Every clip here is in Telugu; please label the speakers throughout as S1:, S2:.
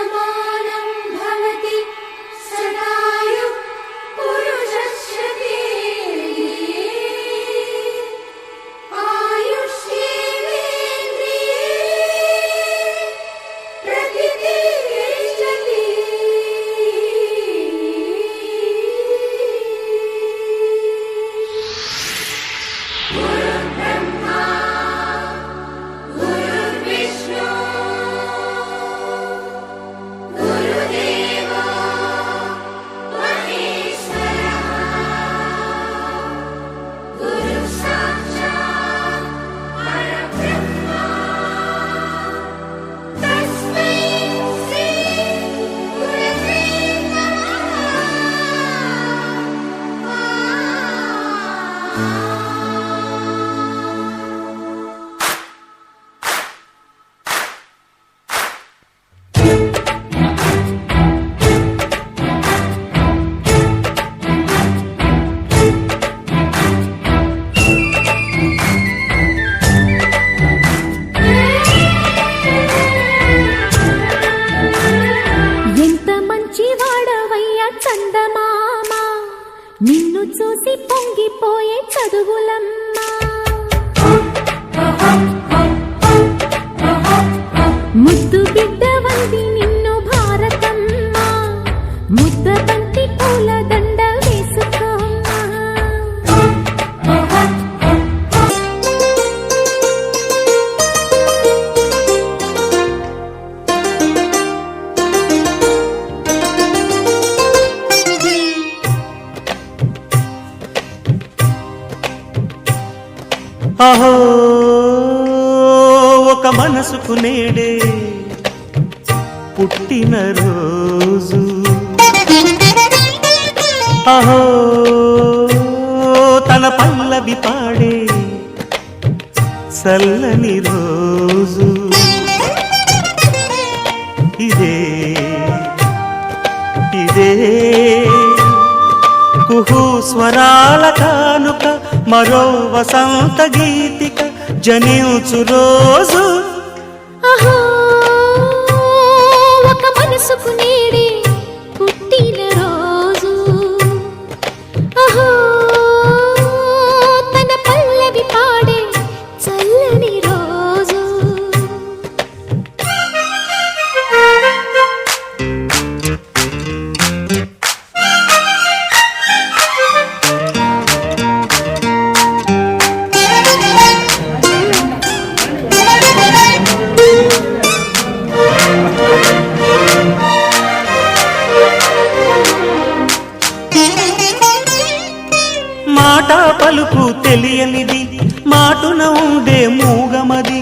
S1: समानं भवति सदायु पुरुषश्शतेन्द्रिये आयुष्येवेन्द्रिये प्रतितिष्ठति। गुरुर्ब्रह्मा गुरुर्विष्णु गुरुदेवो महेश्वरः गुरुसाक्षात् परब्रह्म तस्मै श्री गुरवे
S2: ఎంత మంచి వాడవయ్యా చందమామ, నిన్ను చూసి పొంగిపోయే చదువులమ్మా. ముద్దు బిడ్డ వంది నిన్ను భారతమ్మ, ముద్ద బంతి పూల దండ వేసుకోమ్మా.
S3: అహో ఒక మనసుకు నేడే పుట్టిన రోజు, అహో తన పల్లవి పాడే చల్లని రోజు. ఇదే ఇదే కుహు స్వరాల కానుక, మరో వసంత గీతిక జనించు రోజు.
S2: అహో ఒక మనసుకు నేడే పుట్టిన రోజు, అహో తన పల్లవి పాడే చల్లని రోజు.
S3: మాట పలుకు తెలియనిది, మాటున ఉండే మూగమది,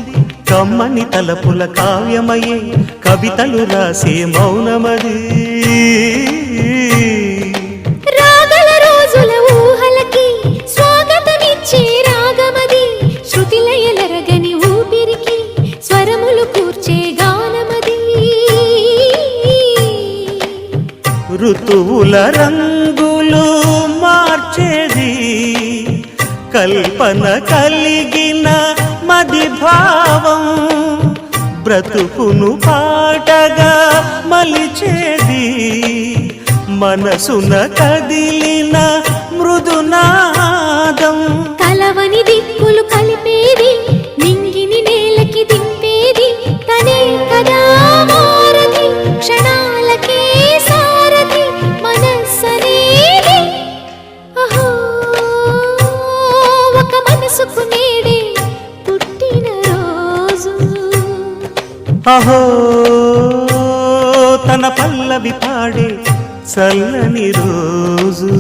S3: కమ్మని తలపుల కావ్యమయే కవితలు రాసే మౌనమది.
S2: రాగల రోజుల ఊహలకి స్వాగతమిచ్చే రాగమది, శృతిలయలరగని ఊపిరికి స్వరములు కూర్చే గానమది.
S3: ఋతువుల రంగులు మార్చేది, కల్పన కలిగిన మది భావం, బ్రతుకును పాటగా మలిచేది, మనసున కదిలిన మృదునాదం.
S2: కలవని దిక్కులు కలిపేది, నింగిని నేలకి దింపేది, తనే కదా మారది, క్షణాలకే సారథి మనస్సనేది. అహో ఒక మనసుకు నేడే పుట్టిన రోజు,
S3: అహో తన పల్లవి పాడే చల్లని రోజు.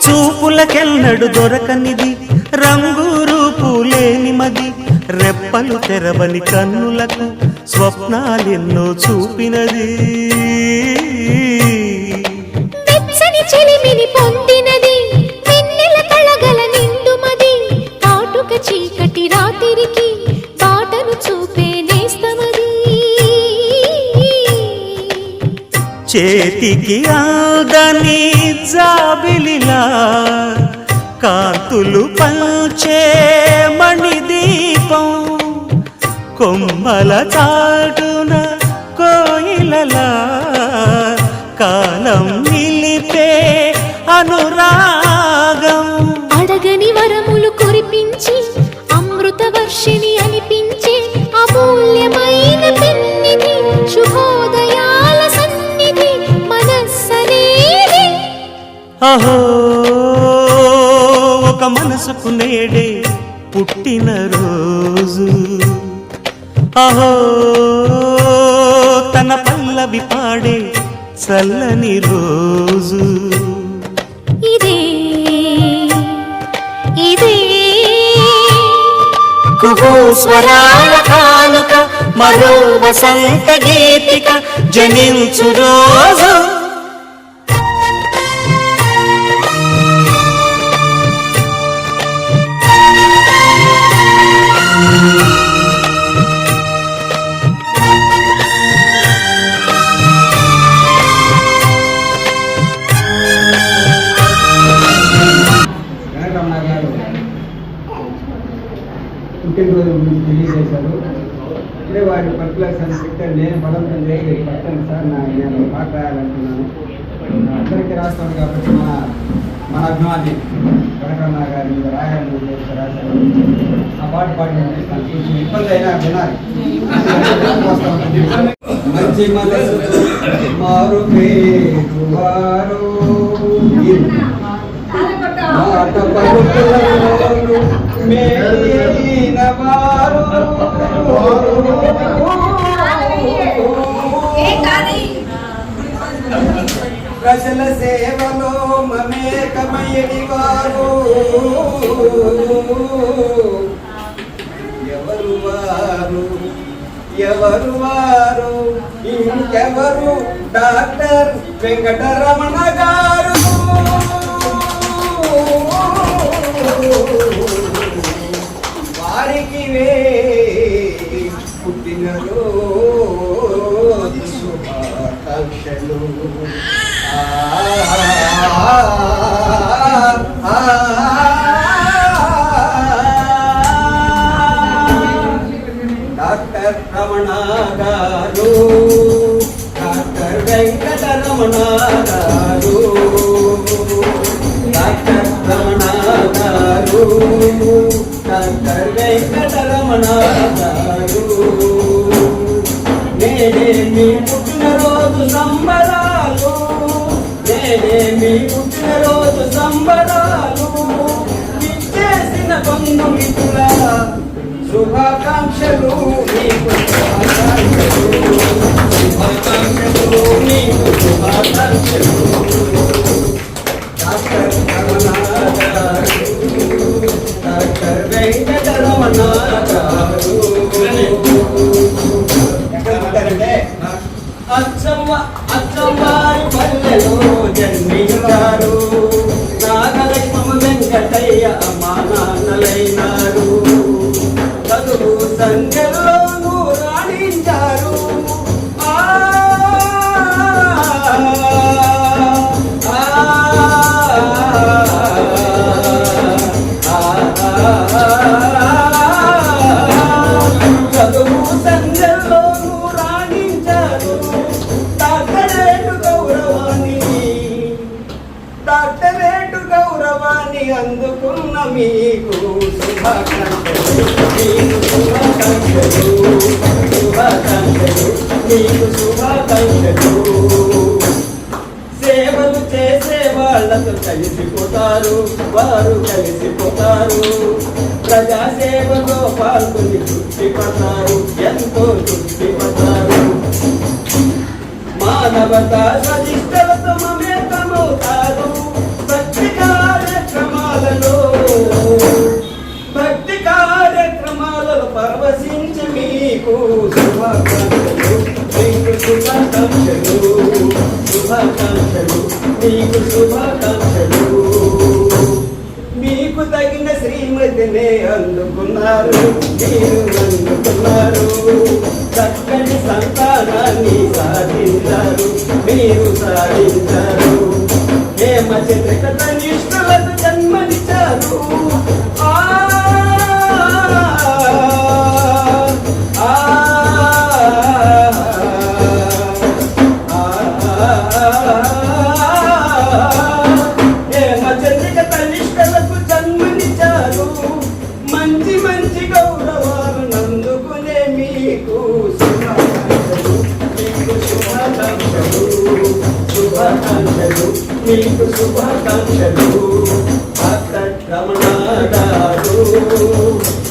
S3: చూపులకెన్నడు దొరకనిది, రంగు రూపు లేని మది, రెప్పలు తెరవని కన్నులకు స్వప్నాలెన్నో చూపినది.
S2: వెచ్చని చెలి
S3: చేతికి ఆదని జాబిలిలా కాంతులు పంచే మణిదీపం కొమ్మల చాటున కోయిలలా కాలం నిలిపే అనురాగం
S2: అడగని వరములు కురిపించి అమృత వర్షిణి అనిపించే అమూల్యమైన పెన్నిధి శుభోదయాల సన్నిధి మనస్సనేది
S3: అహో ఒక మనసుకు నేడే పుట్టిన రోజు అహో తన పల్లవి పాడే చల్లని రోజు
S2: ఇదే ఇదే
S3: కుహు స్వరాల కానుక మరో వసంత గీతిక జనించు రోజు
S4: వెంకటరమణ గారు పుట్టినరోజు గురించి తెలియజేశారు. ఇప్పుడే వారి పర్టికులర్స్ అని చెప్తే నేను బలవంతం చేసి పట్టాను సార్ నేను పాట రాయాలంటున్నాను. అందరికీ రాస్తాను కాబట్టి మన అభిమాని వెంకటరమణ గారి మీద రాయాలని ఉద్దేశించి రాశారు. ఆ పాట పాడిన కొంచెం ఇబ్బంది అయినా వినాలి. మంచి మనసు మారు పేరు వారు మాట పలుకులను మేలిన వారు ప్రజల సేవలో మమేకమయ్యని వారు ఎవరు వారు ఎవరు వారు ఇంకెవరు డాక్టర్ వెంకటరమణ గారు వారికి పుట్టినరోజు శుభాకాంక్షలు. డాక్టర్ రమణ గారు డాక్టర్ వెంకటరమణ గారు డాక్టర్ రమణ గారు డాక్టర్ వెంకటరమణ గారు నేనే మీ పుట్టినరోజు సంబరాలు నేనే మీ పుట్టినరోజు సంబరాలు ఇచ్చేసిన బంధుమిత్రుల శుభాకాంక్షలు మీకు శుభాకాంక్షలు మీకు శుభాకాంక్షలు డాక్టర్ రమణ గారు డాక్టర్ వెంకటరమణ గారు ఎక్కడ ఉంటారంటే అచ్చమ్మారి పల్లెలో జన్మించారు నాగలక్ష్మ వెంకటయ్య అమ్మా నాన్నలైనారు చదువు సంఖ్యలోనూ రాణించారు చదువు సంఖ్యలోనూ రాణించారు డాక్టరేటు గౌరవాన్ని అందుకున్న మీకు శుభాకాంక్షలు మీకు శుభాకాంక్షలు శుభాకాంక్షలు మీకు శుభాకాంక్షలు సేవలు చేసే వాళ్ళతో కలిసిపోతారు వారు కలిసిపోతారు ప్రజాసేవలో పాల్గొని తృప్తి పడతారు ఎంతో తృప్తి పడతారు మానవతా సదిష్టలతో మమేకమవుతారు భక్తి కార్యక్రమాలలో పరవశించి మీకు శుభాకాంక్షలు మీకు శుభాకాంక్షలు శుభాకాంక్షలు మీకు శుభాకాంక్షలు మీకు తగిన శ్రీమతినే అందుకున్నారు, మీరు అందుకున్నారు. చక్కని సంతానాన్ని సాధించారు, మీరు సాధించారు. హేమచంద్రిక తనిష్ఠులకు జన్మనిచ్చారు. ఆ హేమచంద్రిక తనిష్ఠులకు జన్మనిచ్చారు. మంచి మంచి గౌరవాలు నందుకునే మీకు శుభాకాంక్షలు, మీకు శుభాకాంక్షలు, శుభాకాంక్షలు, మీకు శుభాకాంక్షలు. డాక్టర్ రమణ గారు,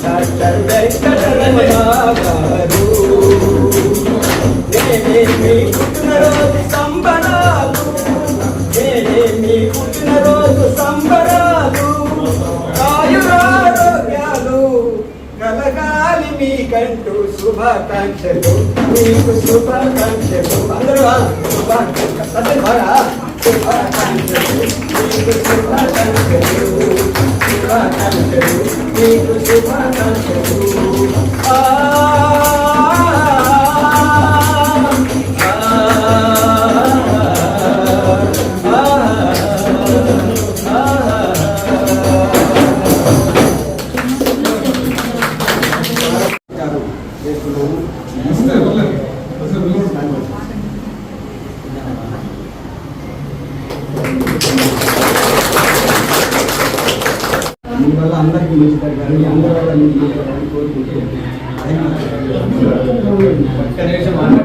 S4: డాక్టర్ వెంకటరమణ గారు, నేనే మీ పుట్టినరోజు సంబరాలు, నేనే మీ పుట్టినరోజు సంబరాలు. ఆయురారోగ్యాలు కలగాలి మీకంటూ శుభాకాంక్షలు, మీకు శుభాకాంక్షలు. అందరూ శుభాకాంక్షలు, శుభాకాంక్షలు, మీకు శుభాకాంక్షలు, శుభాకాంక్షలు, మీకు శుభాకాంక్షలు. మీ వల్ల అందరికీ మంచి జరగాలి, అందరి వల్ల మీకు మంచి జరగాలని కోరుకుంటున్నాను.